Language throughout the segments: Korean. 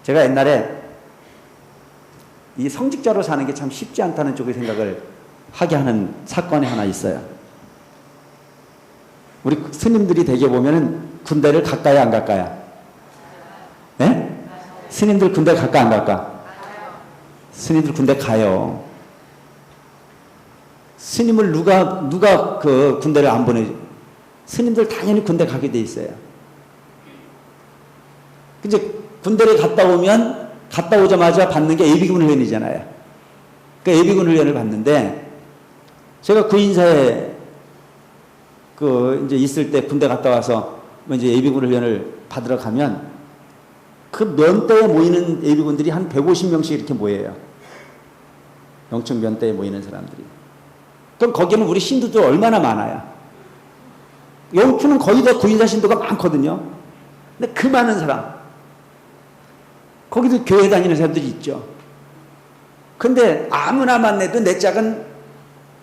제가 옛날에 이 성직자로 사는 게 참 쉽지 않다는 쪽의 생각을 하게 하는 사건이 하나 있어요. 우리 스님들이 대개 보면은 군대를 갈까요, 안 갈까요? 네? 스님들 군대 갈까, 안 갈까? 스님들 군대 가요. 스님을 누가 그 군대를 안 보내죠? 스님들 당연히 군대 가게 돼 있어요. 이제 군대를 갔다 오자마자 받는 게 예비군 훈련이잖아요. 그 예비군 훈련을 받는데, 제가 구인사에 이제 있을 때 군대 갔다 와서 이제 예비군 훈련을 받으러 가면 그 면대에 모이는 예비군들이 한 150명씩 이렇게 모여요. 영천 면대에 모이는 사람들이. 그럼 거기는 우리 신도들 얼마나 많아요. 영천은 거의 다 구인사 신도가 많거든요. 근데 그 많은 사람, 거기도 교회 다니는 사람들이 있죠. 근데 아무나 만나도 내 짝은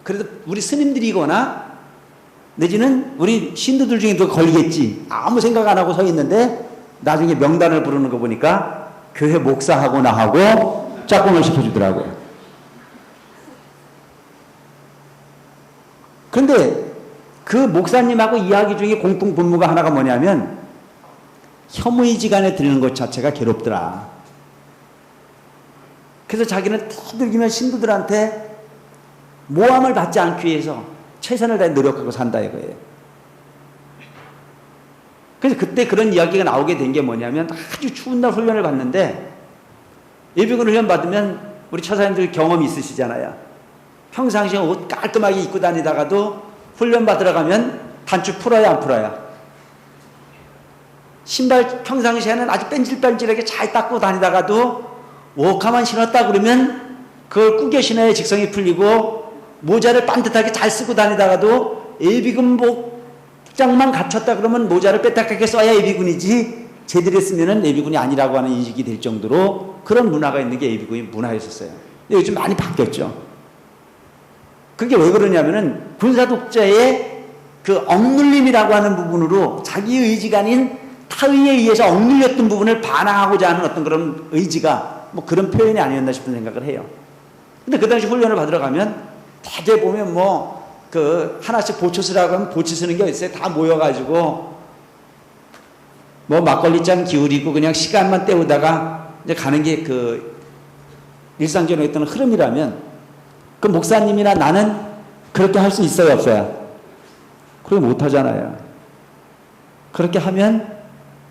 그래도 우리 스님들이거나 내지는 우리 신도들 중에도 걸리겠지. 아무 생각 안 하고 서 있는데 나중에 명단을 부르는 거 보니까 교회 목사하고 나하고 짝꿍을 시켜주더라고요. 그런데 그 목사님하고 이야기 중에 공통 분모가 하나가 뭐냐면 혐의지간에 들는 것 자체가 괴롭더라. 그래서 자기는 터들기면 신도들한테 모함을 받지 않기 위해서 최선을 다해 노력하고 산다 이거예요. 그래서 그때 그런 이야기가 나오게 된 게 뭐냐면 아주 추운 날 훈련을 받는데 예비군 훈련 받으면 우리 처사님들 경험이 있으시잖아요. 평상시에 옷 깔끔하게 입고 다니다가도 훈련 받으러 가면 단추 풀어야 안 풀어야. 신발 평상시에는 아주 뺀질뺀질하게 잘 닦고 다니다가도 워카만 신었다 그러면 그걸 꾸겨 신어야 직성이 풀리고 모자를 반듯하게 잘 쓰고 다니다가도 예비군 복장만 갖췄다 그러면 모자를 빼딱하게 써야 예비군이지 제대로 쓰면은 예비군이 아니라고 하는 인식이 될 정도로 그런 문화가 있는 게 예비군이 문화였었어요. 근데 요즘 많이 바뀌었죠. 그게 왜 그러냐면은 군사독재의 그 억눌림이라고 하는 부분으로 자기 의지가 아닌 타의에 의해서 억눌렸던 부분을 반항하고자 하는 어떤 그런 의지가 뭐 그런 표현이 아니었나 싶은 생각을 해요. 근데 그 당시 훈련을 받으러 가면 대개 보면 하나씩 보초 쓰라고 하면 보초 쓰는 게 있어요. 다 모여가지고 막걸리잔 기울이고 그냥 시간만 때우다가 이제 가는 게 일상적으로 했던 흐름이라면 그 목사님이나 나는 그렇게 할 수 있어요, 없어요? 그렇게 못 하잖아요. 그렇게 하면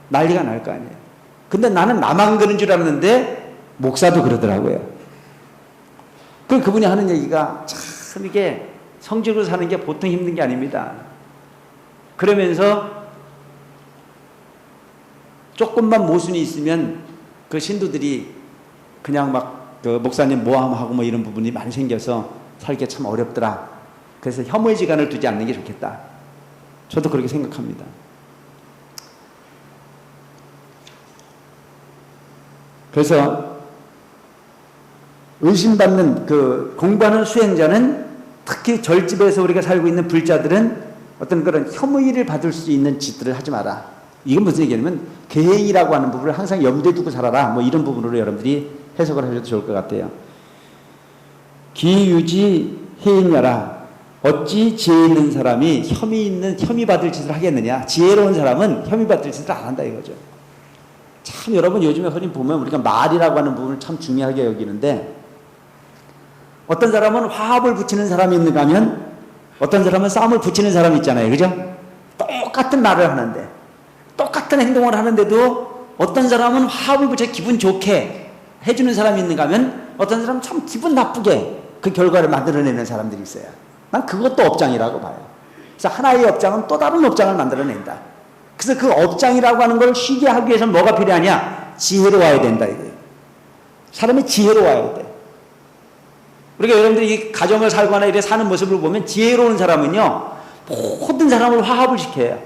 난리가 날 거 아니에요. 근데 나는 나만 그런 줄 알았는데 목사도 그러더라고요. 그분이 하는 얘기가 참 이게 성직으로 사는 게 보통 힘든 게 아닙니다. 그러면서 조금만 모순이 있으면 그 신도들이 그냥 목사님 모함하고 이런 부분이 많이 생겨서 살기 참 어렵더라. 그래서 혐오의지간을 두지 않는 게 좋겠다. 저도 그렇게 생각합니다. 그래서 의심받는 공부하는 수행자는 특히 절집에서 우리가 살고 있는 불자들은 어떤 그런 혐의를 받을 수 있는 짓들을 하지 마라. 이건 무슨 얘기냐면 계행이라고 하는 부분을 항상 염두에 두고 살아라. 이런 부분으로 여러분들이 해석을 하셔도 좋을 것 같아요. 기유지 해인여라. 어찌 지혜 있는 사람이 혐의 받을 짓을 하겠느냐. 지혜로운 사람은 혐의 받을 짓을 안 한다 이거죠. 참 여러분 요즘에 흔히 보면 우리가 말이라고 하는 부분을 참 중요하게 여기는데 어떤 사람은 화합을 붙이는 사람이 있는가 하면 어떤 사람은 싸움을 붙이는 사람이 있잖아요. 그죠? 똑같은 말을 하는데 똑같은 행동을 하는데도 어떤 사람은 화합을 붙여 기분 좋게 해주는 사람이 있는가 하면 어떤 사람은 참 기분 나쁘게 그 결과를 만들어내는 사람들이 있어요. 난 그것도 업장이라고 봐요. 그래서 하나의 업장은 또 다른 업장을 만들어낸다. 그래서 그 업장이라고 하는 걸 쉬게 하기 위해서는 뭐가 필요하냐? 지혜로워야 된다 이거예요. 사람이 지혜로워야 돼. 우리가 여러분들이 이 가정을 살거나 이래 사는 모습을 보면 지혜로운 사람은요 모든 사람을 화합을 시켜요.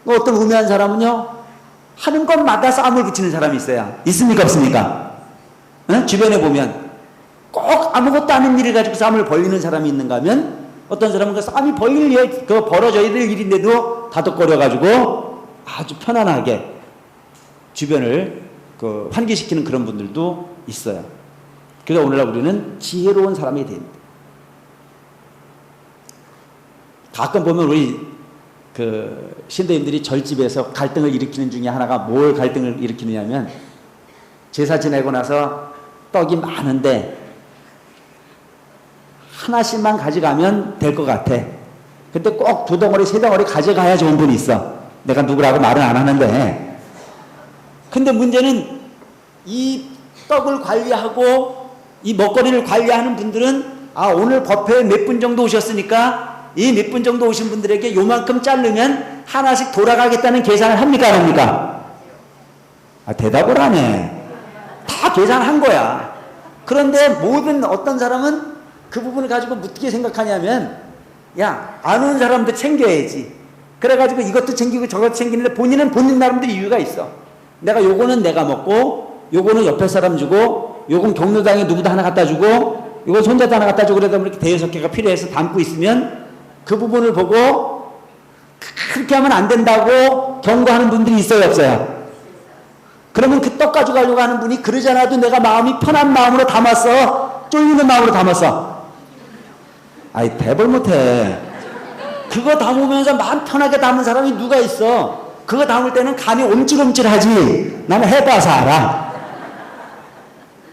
어떤 우매한 사람은요 하는 것마다 싸움을 붙이는 사람이 있어요. 있습니까 없습니까? 응? 주변에 보면 꼭 아무것도 아닌 일을 가지고 싸움을 벌이는 사람이 있는가 하면 어떤 사람은 그 싸움이 벌어져야 될 일인데도 다독거려가지고 아주 편안하게 주변을 환기시키는 그런 분들도 있어요. 그래서 오늘날 우리는 지혜로운 사람이 됩니다. 가끔 보면 우리 신도님들이 절집에서 갈등을 일으키는 중에 하나가 뭘 갈등을 일으키느냐면, 제사 지내고 나서 떡이 많은데 하나씩만 가져가면 될 것 같아. 근데 꼭 2덩어리, 3덩어리 가져가야 좋은 분이 있어. 내가 누구라고 말은 안 하는데. 근데 문제는 이 떡을 관리하고 이 먹거리를 관리하는 분들은 오늘 법회에 몇 분 정도 오셨으니까 이 몇 분 정도 오신 분들에게 요만큼 자르면 하나씩 돌아가겠다는 계산을 합니까, 안 합니까? 대답을 안 해. 다 계산한 거야. 그런데 어떤 사람은 그 부분을 가지고 어떻게 생각하냐면, 안 오는 사람도 챙겨야지. 그래가지고 이것도 챙기고 저것도 챙기는데 본인은 본인 나름대로 이유가 있어. 내가 요거는 내가 먹고, 요거는 옆에 사람 주고, 요건 경로당에 누구도 하나 갖다 주고, 요건 손자도 하나 갖다 주고, 그러다 보니까 대여섯 개가 필요해서 담고 있으면 그 부분을 보고 그렇게 하면 안 된다고 경고하는 분들이 있어요, 없어요? 그러면 그 떡 가져가려고 하는 분이 그러지 않아도 내가 마음이 편한 마음으로 담았어? 쫄리는 마음으로 담았어? 대벌 못해. 그거 담으면서 마음 편하게 담은 사람이 누가 있어? 그거 담을 때는 간이 옴찔옴찔하지. 나는 해봐서 알아.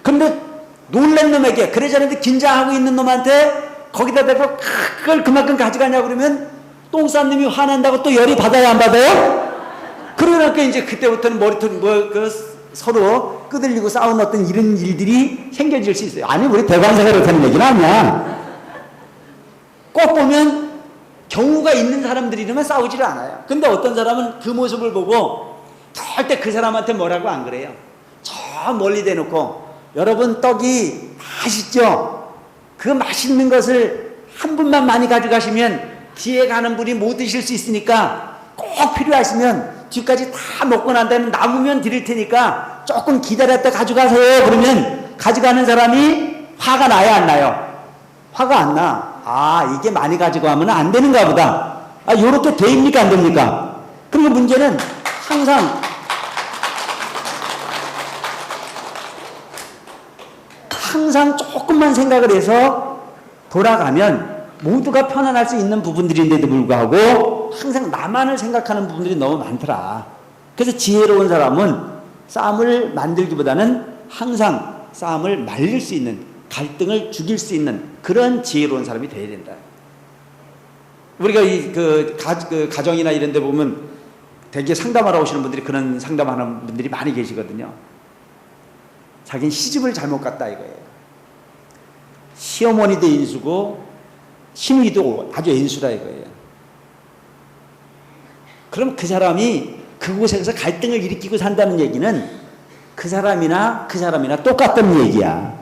근데 놀란 놈에게, 그러지 않는데 긴장하고 있는 놈한테 거기다 대고 그걸 그만큼 가져가냐고 그러면 똥 싼 놈이 화난다고 또 열이 받아야 안 받아요? 그러니까 이제 그때부터는 머리통 서로 끄들리고 싸우는 어떤 이런 일들이 생겨질 수 있어요. 아니, 우리 대관사가 그렇다는 얘기는 아니야. 꼭 보면 경우가 있는 사람들이라면 싸우지를 않아요. 근데 어떤 사람은 그 모습을 보고 절대 그 사람한테 뭐라고 안 그래요. 저 멀리 대놓고, 여러분 떡이 맛있죠? 그 맛있는 것을 한 분만 많이 가져가시면 뒤에 가는 분이 못 드실 수 있으니까 꼭 필요하시면 뒤까지 다 먹고 난 다음에 남으면 드릴 테니까 조금 기다렸다 가져가세요. 그러면 가져가는 사람이 화가 나야 안 나요? 화가 안 나. 이게 많이 가져가면 안 되는가 보다. 요렇게 됩니까, 안 됩니까? 그리고 문제는 항상 조금만 생각을 해서 돌아가면 모두가 편안할 수 있는 부분들인데도 불구하고 항상 나만을 생각하는 부분들이 너무 많더라. 그래서 지혜로운 사람은 싸움을 만들기보다는 항상 싸움을 말릴 수 있는, 갈등을 죽일 수 있는 그런 지혜로운 사람이 되어야 된다. 우리가 가정이나 이런 데 보면 되게 상담하러 오시는 분들이 그런 상담하는 분들이 많이 계시거든요. 자기는 시집을 잘못 갔다 이거예요. 시어머니도 인수고 시누이도 아주 인수다 이거예요. 그럼 그 사람이 그곳에서 갈등을 일으키고 산다는 얘기는 그 사람이나 똑같다는 얘기야.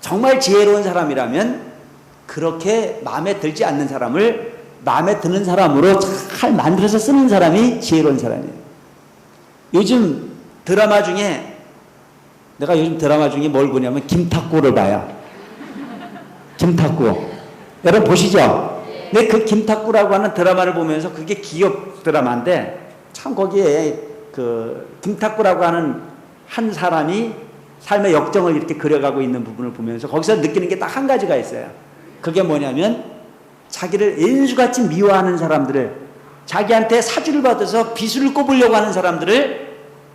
정말 지혜로운 사람이라면 그렇게 마음에 들지 않는 사람을 마음에 드는 사람으로 잘 만들어서 쓰는 사람이 지혜로운 사람이에요. 요즘 드라마 중에, 내가 요즘 드라마 중에 뭘 보냐면 김탁구를 봐요. 김탁구. 여러분 보시죠? 근데 그 김탁구라고 하는 드라마를 보면서, 그게 기업 드라마인데 참 거기에 김탁구라고 하는 한 사람이 삶의 역정을 이렇게 그려가고 있는 부분을 보면서 거기서 느끼는 게 딱 한 가지가 있어요. 그게 뭐냐면 자기를 인수같이 미워하는 사람들을, 자기한테 사주를 받아서 비수를 꼽으려고 하는 사람들을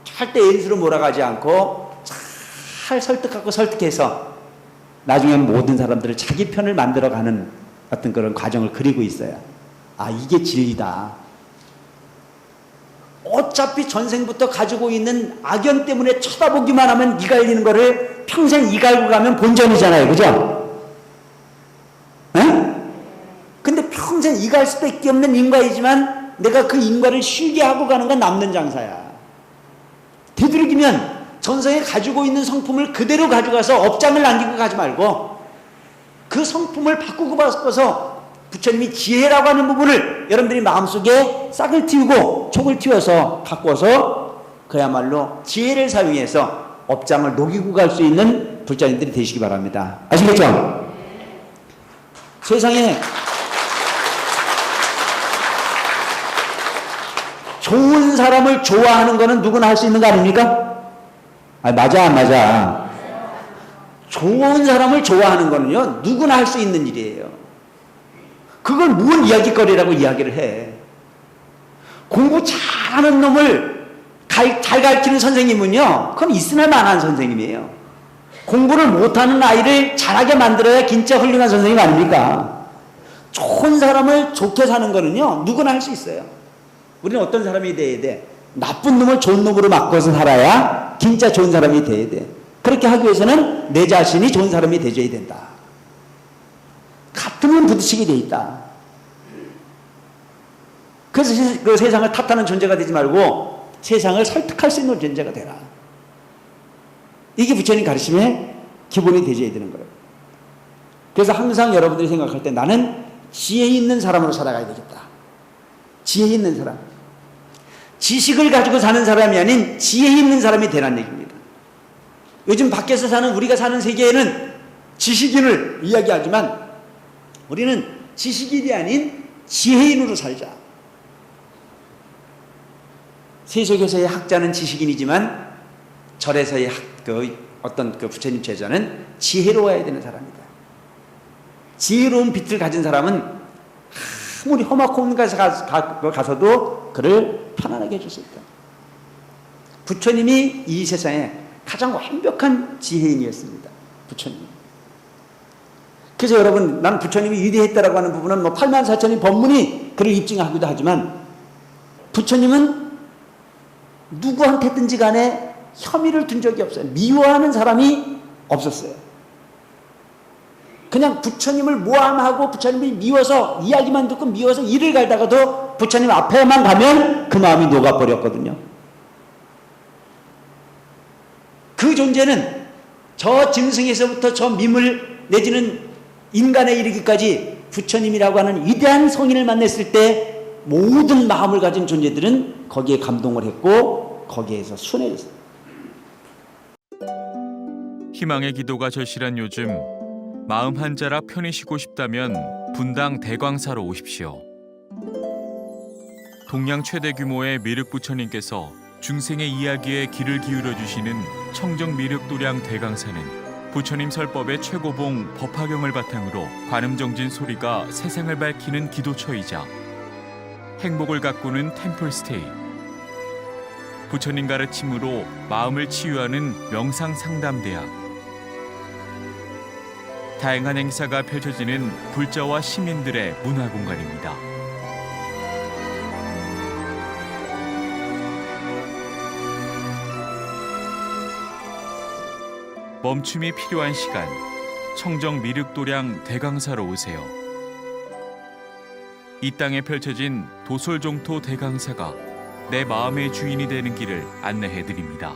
절대 인수로 몰아가지 않고 잘 설득하고 설득해서 나중에 모든 사람들을 자기 편을 만들어가는 어떤 그런 과정을 그리고 있어요. 이게 진리다. 어차피 전생부터 가지고 있는 악연 때문에 쳐다보기만 하면 이 갈리는 거를 평생 이 갈고 가면 본전이잖아요. 그죠? 근데 평생 이 갈 수밖에 없는 인과이지만 내가 그 인과를 쉬게 하고 가는 건 남는 장사야. 되도록이면 전생에 가지고 있는 성품을 그대로 가져가서 업장을 남기고 가지 말고 그 성품을 바꾸고 바꿔서 부처님이 지혜라고 하는 부분을 여러분들이 마음속에 싹을 틔우고 촉을 틔워서 바꿔서 그야말로 지혜를 사용해서 업장을 녹이고 갈 수 있는 불자님들이 되시기 바랍니다. 아시겠죠? 세상에 좋은 사람을 좋아하는 거는 누구나 할 수 있는 거 아닙니까? 아, 맞아, 안 맞아. 좋은 사람을 좋아하는 거는요, 누구나 할 수 있는 일이에요. 그걸 뭔 이야기거리라고 이야기를 해. 공부 잘하는 놈을 잘 가르치는 선생님은요, 그건 있으나 마나한 선생님이에요. 공부를 못하는 아이를 잘하게 만들어야 진짜 훌륭한 선생님 아닙니까? 좋은 사람을 좋게 사는 거는요, 누구나 할 수 있어요. 우리는 어떤 사람이 돼야 돼? 나쁜 놈을 좋은 놈으로 바꿔서 살아야 진짜 좋은 사람이 돼야 돼. 그렇게 하기 위해서는 내 자신이 좋은 사람이 되줘야 된다. 같으면 부딪히게 돼 있다. 그래서 그 세상을 탓하는 존재가 되지 말고 세상을 설득할 수 있는 존재가 되라. 이게 부처님 가르침의 기본이 되줘야 되는 거예요. 그래서 항상 여러분들이 생각할 때 나는 지혜 있는 사람으로 살아가야 되겠다. 지혜 있는 사람. 지식을 가지고 사는 사람이 아닌 지혜 있는 사람이 되라는 얘기입니다. 요즘 밖에서 사는 우리가 사는 세계에는 지식인을 이야기하지만 우리는 지식인이 아닌 지혜인으로 살자. 세속에서의 학자는 지식인이지만 절에서의 어떤 부처님 제자는 지혜로워야 되는 사람이다. 지혜로운 빛을 가진 사람은 아무리 험악한 곳에 가서도 그를 편안하게 해줄 수 있다. 부처님이 이 세상에 가장 완벽한 지혜인이었습니다. 부처님. 그래서 여러분, 난 부처님이 위대했다라고 하는 부분은 뭐 84,000이 법문이 그를 입증하기도 하지만 부처님은 누구한테든지 간에 혐의를 둔 적이 없어요. 미워하는 사람이 없었어요. 그냥 부처님을 모함하고 부처님이 미워서 이야기만 듣고 미워서 이를 갈다가도 부처님 앞에만 가면 그 마음이 녹아버렸거든요. 그 존재는 저 짐승에서부터 저 미물 내지는 인간에 이르기까지 부처님이라고 하는 위대한 성인을 만났을 때 모든 마음을 가진 존재들은 거기에 감동을 했고 거기에서 순해졌어요. 희망의 기도가 절실한 요즘 마음 한자라 편히 쉬고 싶다면 분당 대광사로 오십시오. 동양 최대 규모의 미륵부처님께서 중생의 이야기에 귀를 기울여 주시는 청정 미륵도량 대강사는 부처님 설법의 최고봉 법화경을 바탕으로 관음정진 소리가 세상을 밝히는 기도처이자 행복을 가꾸는 템플스테이, 부처님 가르침으로 마음을 치유하는 명상상담대학, 다양한 행사가 펼쳐지는 불자와 시민들의 문화공간입니다. 멈춤이 필요한 시간, 청정 미륵도량 대강사로 오세요. 이 땅에 펼쳐진 도솔종토 대강사가 내 마음의 주인이 되는 길을 안내해드립니다.